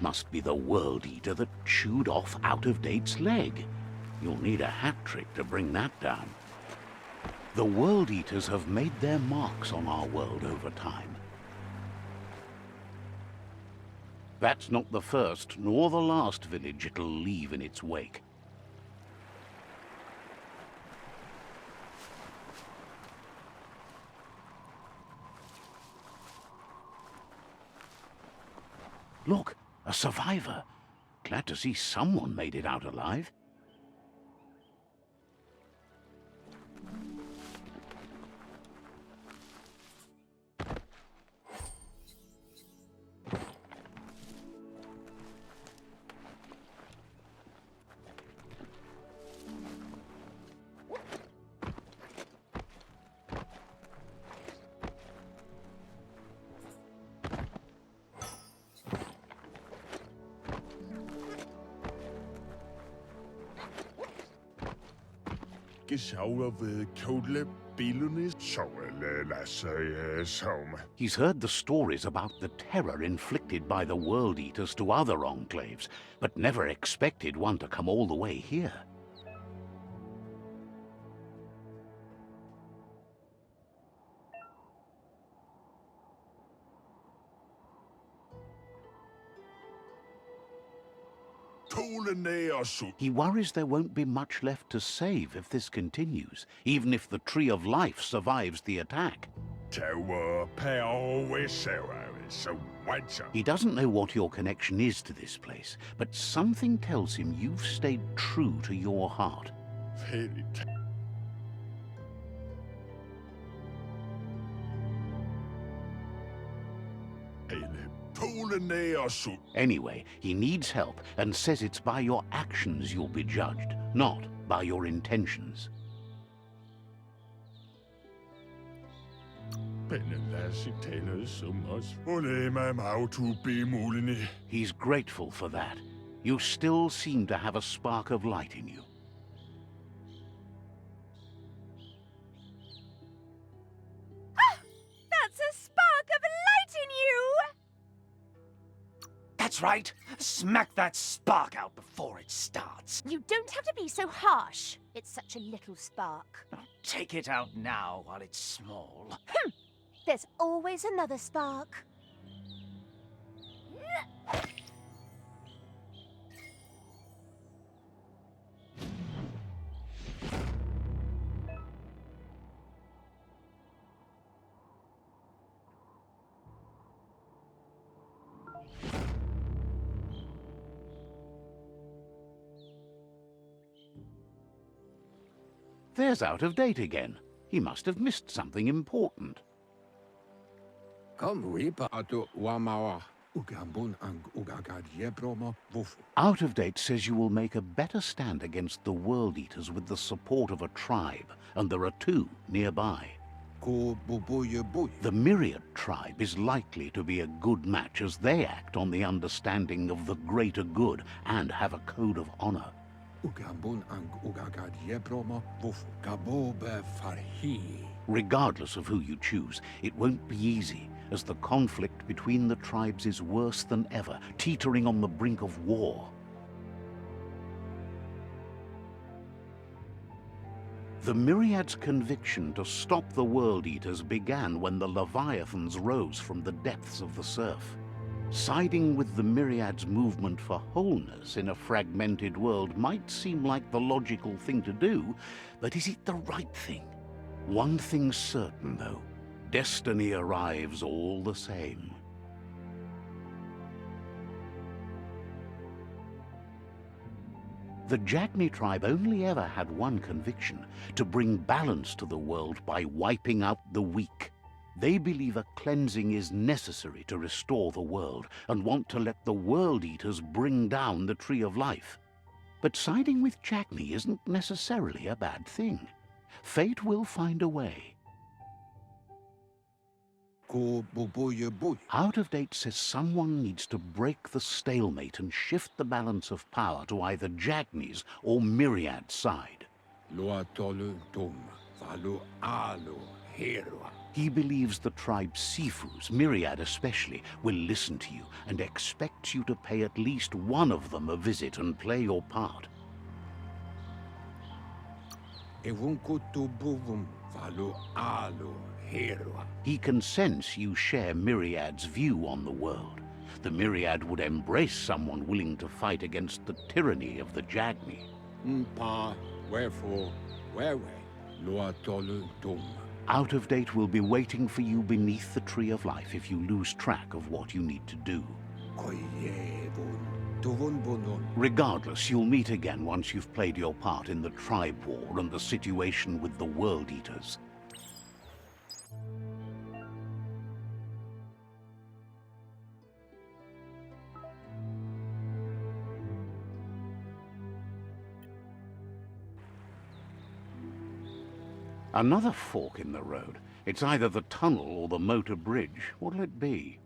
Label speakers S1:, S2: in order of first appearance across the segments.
S1: must be the World Eater that chewed off Out-of-Date's leg. You'll need a hat trick to bring that down. The World Eaters have made their marks on our world over time. That's not the first nor the last village it'll leave in its wake. Look, a survivor. Glad to see someone made it out alive. He's heard the stories about the terror inflicted by the World Eaters to other enclaves, but never expected one to come all the way here. He worries there won't be much left to save if this continues, even if the Tree of Life survives the attack. He doesn't know what your connection is to this place, but something tells him you've stayed true to your heart. Anyway, he needs help and says it's by your actions you'll be judged, not by your intentions. He's grateful for that. You still seem to have a spark of light in you.
S2: That's a spark of light in you!
S3: That's right. Smack that spark out before it starts.
S2: You don't have to be so harsh. It's such a little spark.
S3: Take it out now while it's small.
S2: There's always another spark.
S1: There's Out-of-Date again. He must have missed something important. Out-of-Date says you will make a better stand against the World Eaters with the support of a tribe, and there are two nearby. The Myriad tribe is likely to be a good match as they act on the understanding of the greater good and have a code of honor. Regardless of who you choose, it won't be easy, as the conflict between the tribes is worse than ever, teetering on the brink of war. The Myriad's conviction to stop the World Eaters began when the Leviathans rose from the depths of the surf. Siding with the Myriad's movement for wholeness in a fragmented world might seem like the logical thing to do, but is it the right thing? One thing's certain, though. Destiny arrives all the same. The Jagni tribe only ever had one conviction: to bring balance to the world by wiping out the weak. They believe a cleansing is necessary to restore the world and want to let the World Eaters bring down the Tree of Life. But siding with Jagni isn't necessarily a bad thing. Fate will find a way. Out-of-Date says someone needs to break the stalemate and shift the balance of power to either Jagni's or Myriad's side.
S4: hero.
S1: He believes the tribe's Sifus, Myriad especially, will listen to you and expects you to pay at least one of them a visit and play your part.
S4: Evunkutubuvum valu alu hero.
S1: He can sense you share Myriad's view on the world. The Myriad would embrace someone willing to fight against the tyranny of the Jagni.
S4: Mpa, wherefore, where lua tolu dum.
S1: Out of Date will be waiting for you beneath the Tree of Life if you lose track of what you need to do.
S4: Koyevun, tuvun bunun.
S1: Regardless, you'll meet again once you've played your part in the tribe war and the situation with the World Eaters. Another fork in the road. It's either the tunnel or the motor bridge. What'll it be?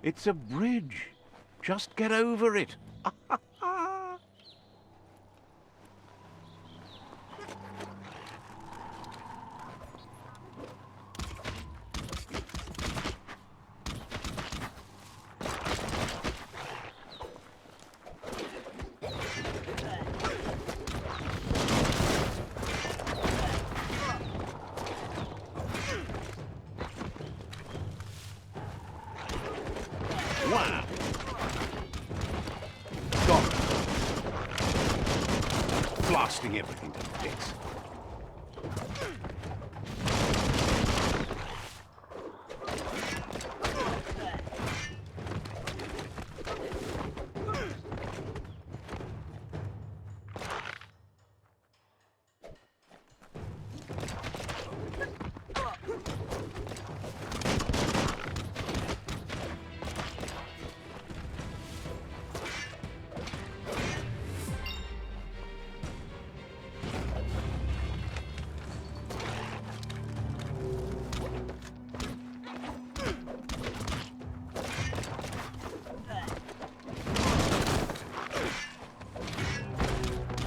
S1: It's a bridge. Just get over it. Wow. Got it. Blasting everything to bits.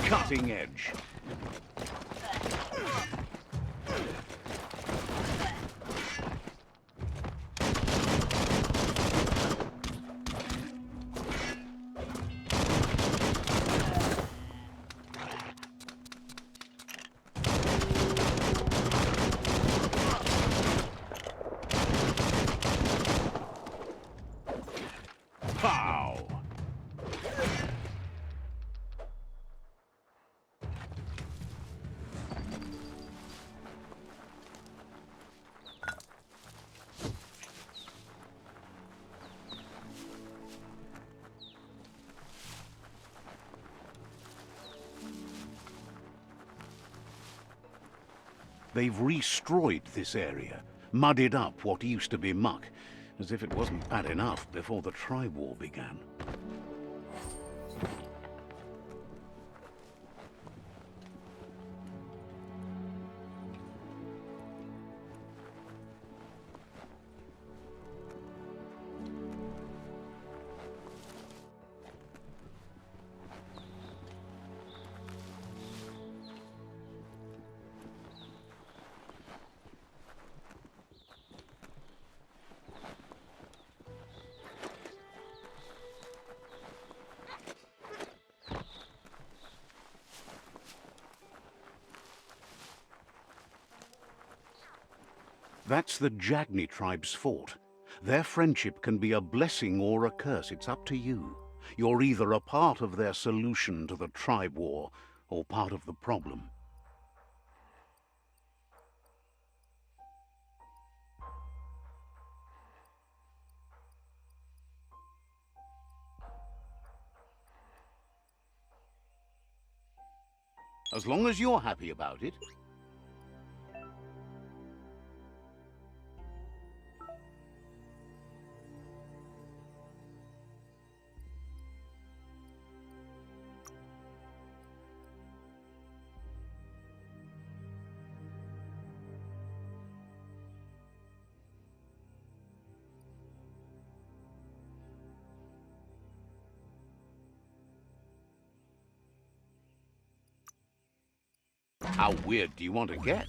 S1: Cutting edge. Pow! They've restroyed this area, muddied up what used to be muck, as if it wasn't bad enough before the tribe war began. That's the Jagni tribe's fort. Their friendship can be a blessing or a curse. It's up to you. You're either a part of their solution to the tribe war or part of the problem. As long as you're happy about it. How weird do you want to get?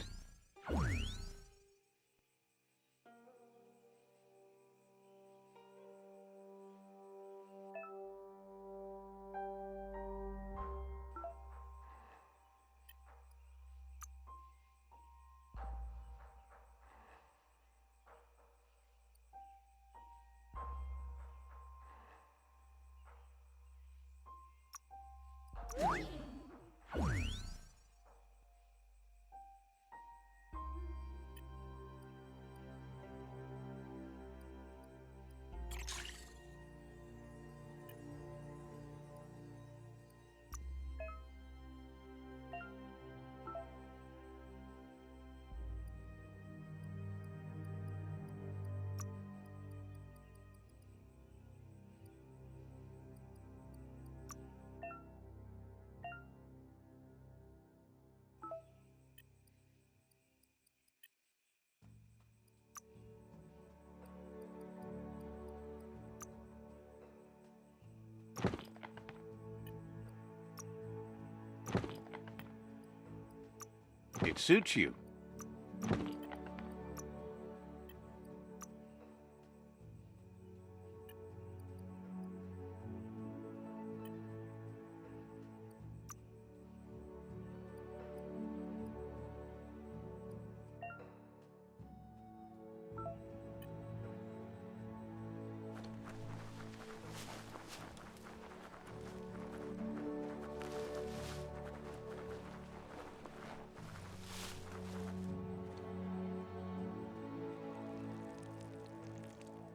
S1: It suits you.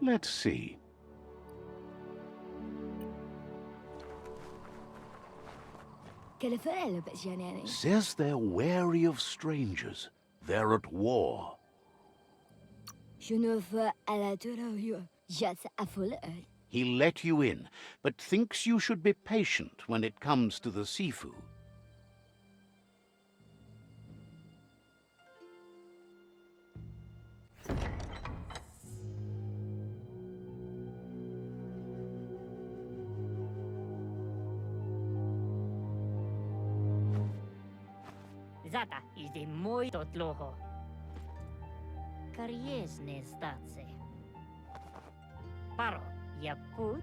S1: Let's see. Says they're wary of strangers. They're at war. He let you in, but thinks you should be patient when it comes to the Sifu.
S5: Zata is the moi totloho. Kariesne stace. Paro, ya put.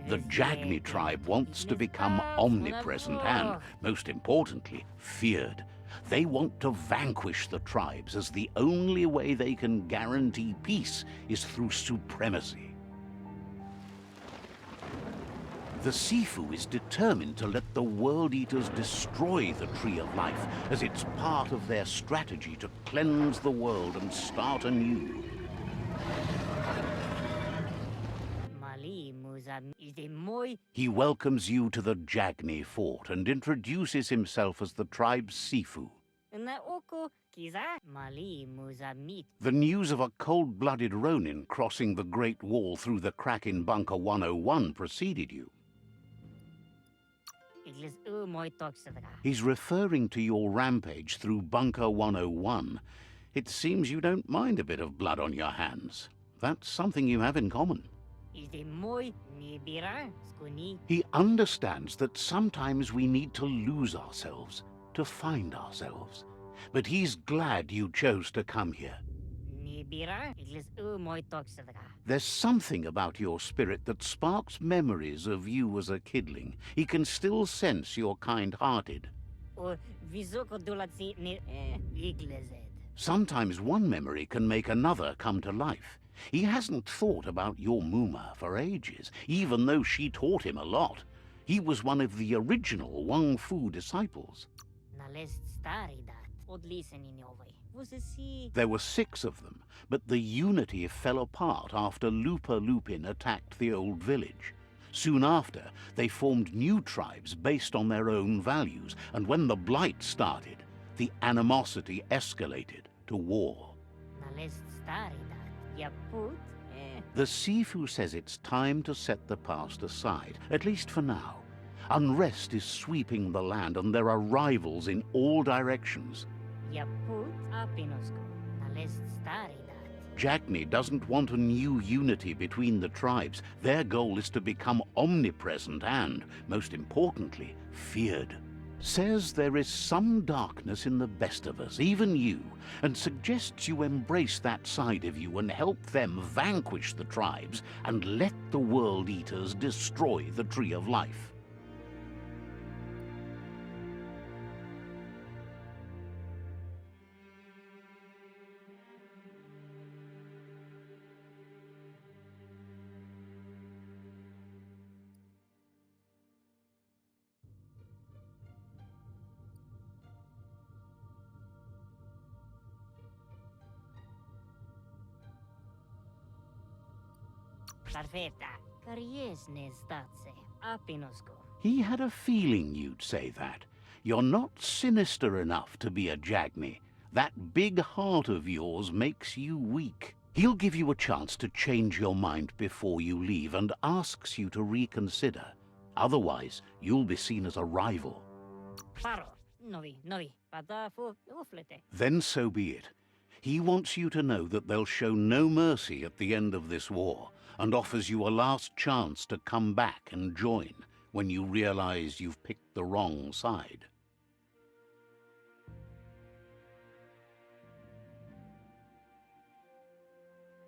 S1: The Jagni tribe wants to become omnipresent and, most importantly, feared. They want to vanquish the tribes, as the only way they can guarantee peace is through supremacy. The Sifu is determined to let the World Eaters destroy the Tree of Life, as it's part of their strategy to cleanse the world and start anew. He welcomes you to the Jagni fort and introduces himself as the tribe's Sifu. The news of a cold-blooded Ronin crossing the Great Wall through the crack in Bunker 101 preceded you. He's referring to your rampage through Bunker 101. It seems you don't mind a bit of blood on your hands. That's something you have in common. He understands that sometimes we need to lose ourselves to find ourselves. But he's glad you chose to come here. There's something about your spirit that sparks memories of you as a kidling. He can still sense you're kind-hearted. Sometimes one memory can make another come to life. He hasn't thought about your Muma for ages, even though she taught him a lot. He was one of the original Wang Fu disciples. There were 6 of them, but the unity fell apart after Lupa Lupin attacked the old village. Soon after, they formed new tribes based on their own values, and when the Blight started, the animosity escalated to war. The Sifu says it's time to set the past aside, at least for now. Unrest is sweeping the land, and there are rivals in all directions. Jagni doesn't want a new unity between the tribes. Their goal is to become omnipresent and, most importantly, feared. Says there is some darkness in the best of us, even you, and suggests you embrace that side of you and help them vanquish the tribes and let the World Eaters destroy the Tree of Life.
S5: Perfetta. Kariesne zdace. Apinosko.
S1: He had a feeling you'd say that. You're not sinister enough to be a Jagni. That big heart of yours makes you weak. He'll give you a chance to change your mind before you leave and asks you to reconsider. Otherwise, you'll be seen as a rival.
S5: Paro. Novi. Patafu. Uflete.
S1: Then so be it. He wants you to know that they'll show no mercy at the end of this war, and offers you a last chance to come back and join when you realize you've picked the wrong side.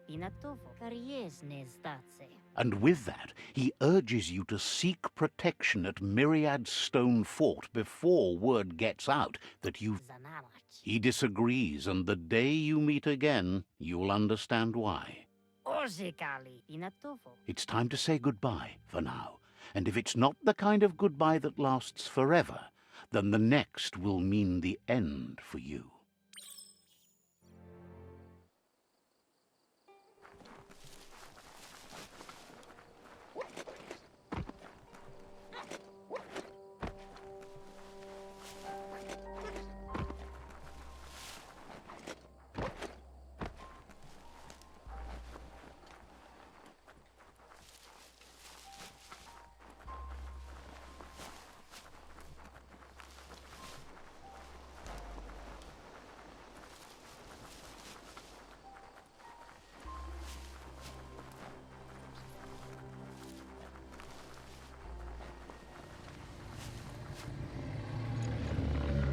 S5: Pinatovo. Kariesne zdace.
S1: And with that, he urges you to seek protection at Myriad Stone Fort before word gets out that you've...
S5: Zanamach.
S1: He disagrees, and the day you meet again, you'll understand why.
S5: Orzekali. Pinatovo.
S1: It's time to say goodbye for now, and if it's not the kind of goodbye that lasts forever, then the next will mean the end for you.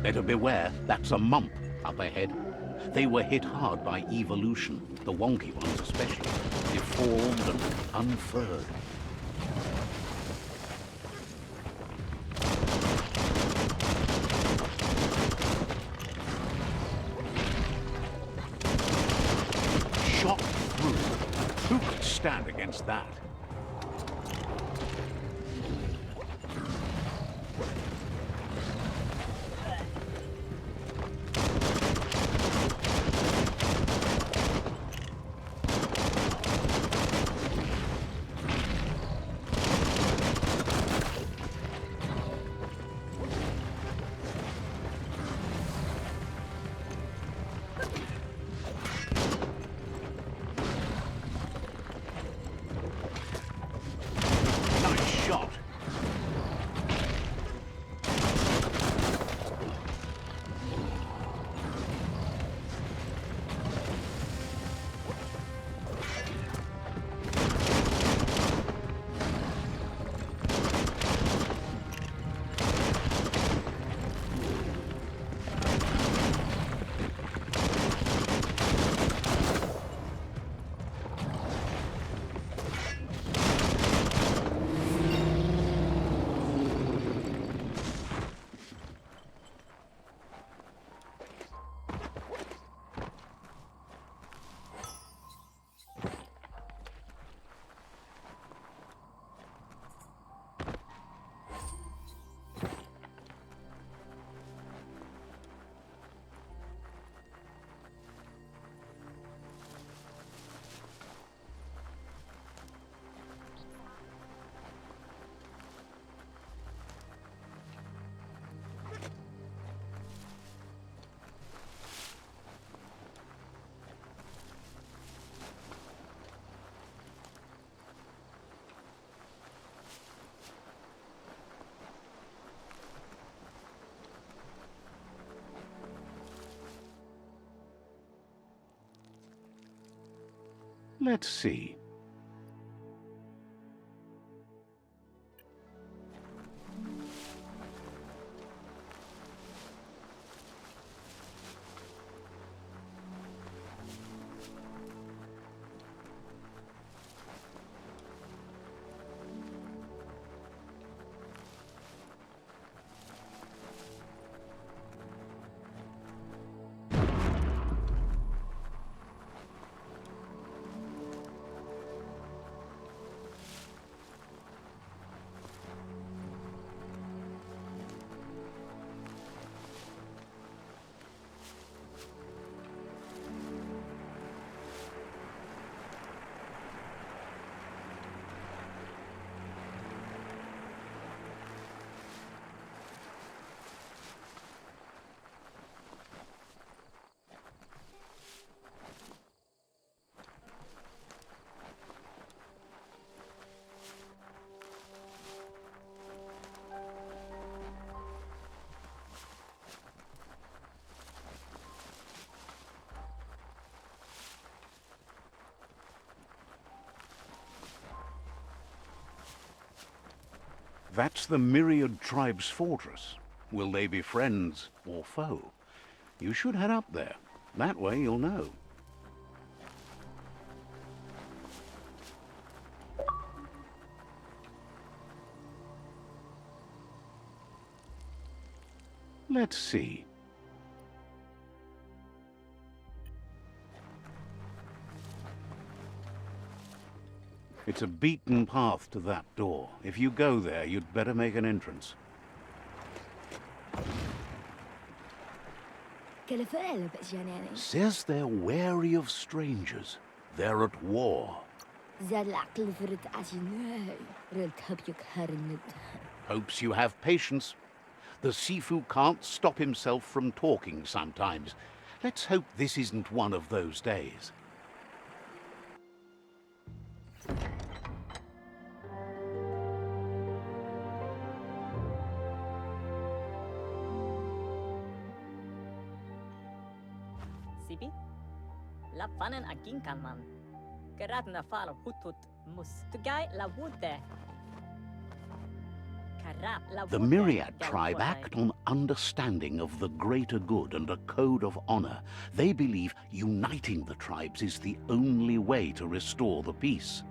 S1: Better beware, that's a mump up ahead. They were hit hard by evolution, the wonky ones especially, deformed and unfurred. Shot through. Who could stand against that? Nice shot. Let's see. That's the Myriad Tribe's fortress. Will they be friends or foe? You should head up there. That way you'll know. Let's see. It's a beaten path to that door. If you go there, you'd better make an entrance. Says they're wary of strangers. They're at war. Hopes you have patience. The Sifu can't stop himself from talking sometimes. Let's hope this isn't one of those days.
S5: Sibi? La fanen agin kan man. Geradna falo hutut mus. Tugai la wute.
S1: The Myriad tribe act on understanding of the greater good and a code of honor. They believe uniting the tribes is the only way to restore the peace.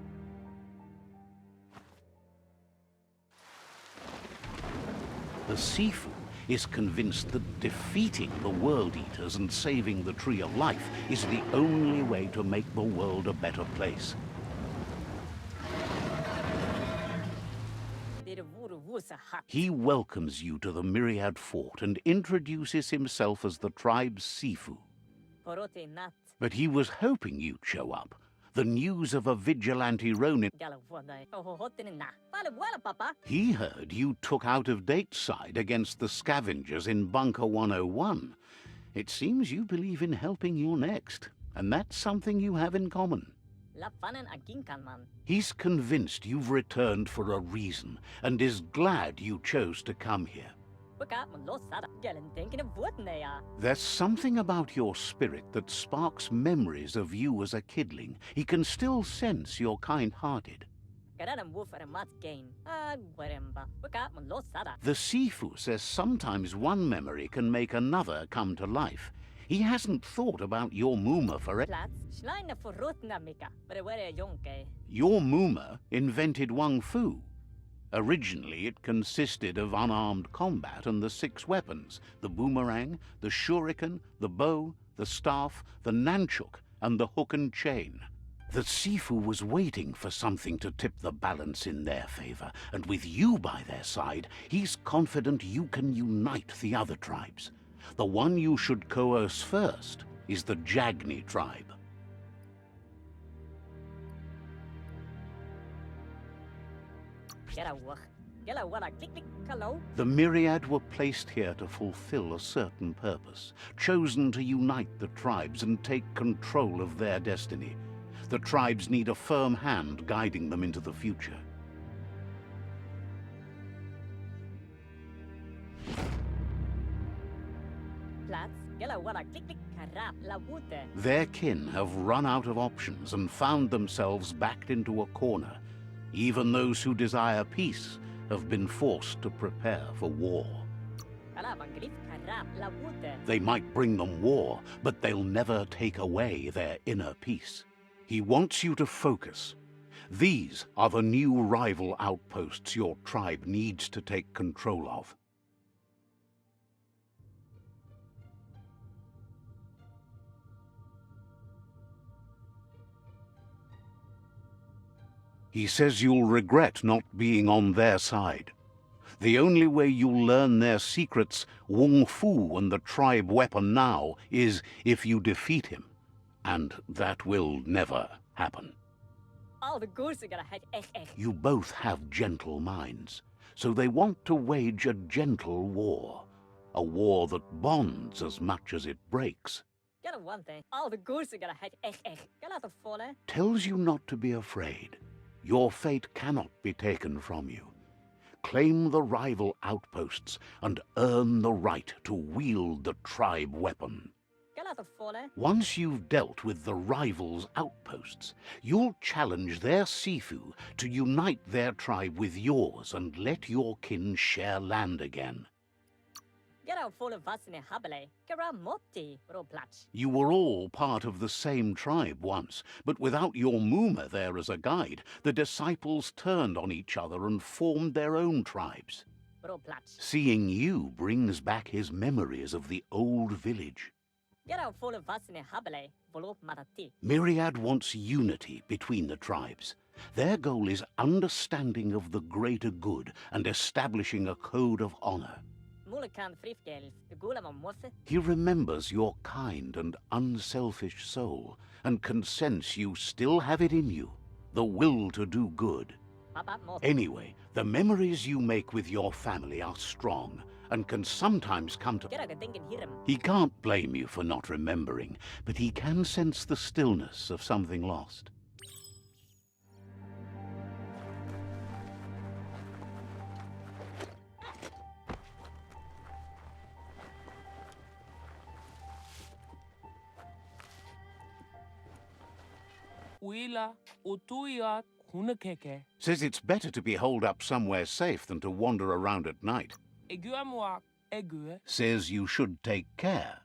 S1: The Sifu is convinced that defeating the World Eaters and saving the Tree of Life is the only way to make the world a better place. He welcomes you to the Myriad Fort and introduces himself as the tribe's Sifu. But he was hoping you'd show up. The news of a vigilante Ronin. He heard you took out-of-date side against the scavengers in Bunker 101. It seems you believe in helping your next, and that's something you have in common. He's convinced you've returned for a reason, and is glad you chose to come here. There's something about your spirit that sparks memories of you as a kidling. He can still sense you're kind-hearted. The Sifu says sometimes one memory can make another come to life. He hasn't thought about your Muma for it. Your Muma invented Wung Fu. Originally, it consisted of unarmed combat and the 6 weapons: the boomerang, the shuriken, the bow, the staff, the nunchuk, and the hook and chain. The Sifu was waiting for something to tip the balance in their favor, and with you by their side, he's confident you can unite the other tribes. The one you should coerce first is the Jagni tribe. The Myriad were placed here to fulfill a certain purpose, chosen to unite the tribes and take control of their destiny. The tribes need a firm hand guiding them into the future. Their kin have run out of options and found themselves backed into a corner. Even those who desire peace have been forced to prepare for war. They might bring them war, but they'll never take away their inner peace. He wants you to focus. These are the new rival outposts your tribe needs to take control of. He says you'll regret not being on their side. The only way you'll learn their secrets, Wung Fu and the tribe weapon now, is if you defeat him. And that will never happen. You both have gentle minds, so they want to wage a gentle war. A war that bonds as much as it breaks. Tells you not to be afraid. Your fate cannot be taken from you. Claim the rival outposts and earn the right to wield the tribe weapon.
S5: Salat of Fole.
S1: Once you've dealt with the rivals' outposts, you'll challenge their Sifu to unite their tribe with yours and let your kin share land again.
S5: Gera Fole Vasine Habele. Gera Moti, Roplach.
S1: You were all part of the same tribe once, but without your Muma there as a guide, the disciples turned on each other and formed their own tribes.
S5: Roplach.
S1: Seeing you brings back his memories of the old village.
S5: Gera Fole Vasine Habele. Volo Matati.
S1: Myriad wants unity between the tribes. Their goal is understanding of the greater good and establishing a code of honor.
S5: Mulekan Frifgel. The Gulam Morse.
S1: He remembers your kind and unselfish soul and can sense you still have it in you, the will to do good.
S5: Papa Morse.
S1: Anyway, the memories you make with your family are strong and can sometimes come to...
S5: Gera Gadingen Hiram.
S1: He can't blame you for not remembering, but he can sense the stillness of something lost.
S6: Wila, Utuya, Hunakeke,
S1: Says it's better to be holed up somewhere safe than to wander around at night.
S6: Eguamwa, Egu,
S1: Says you should take care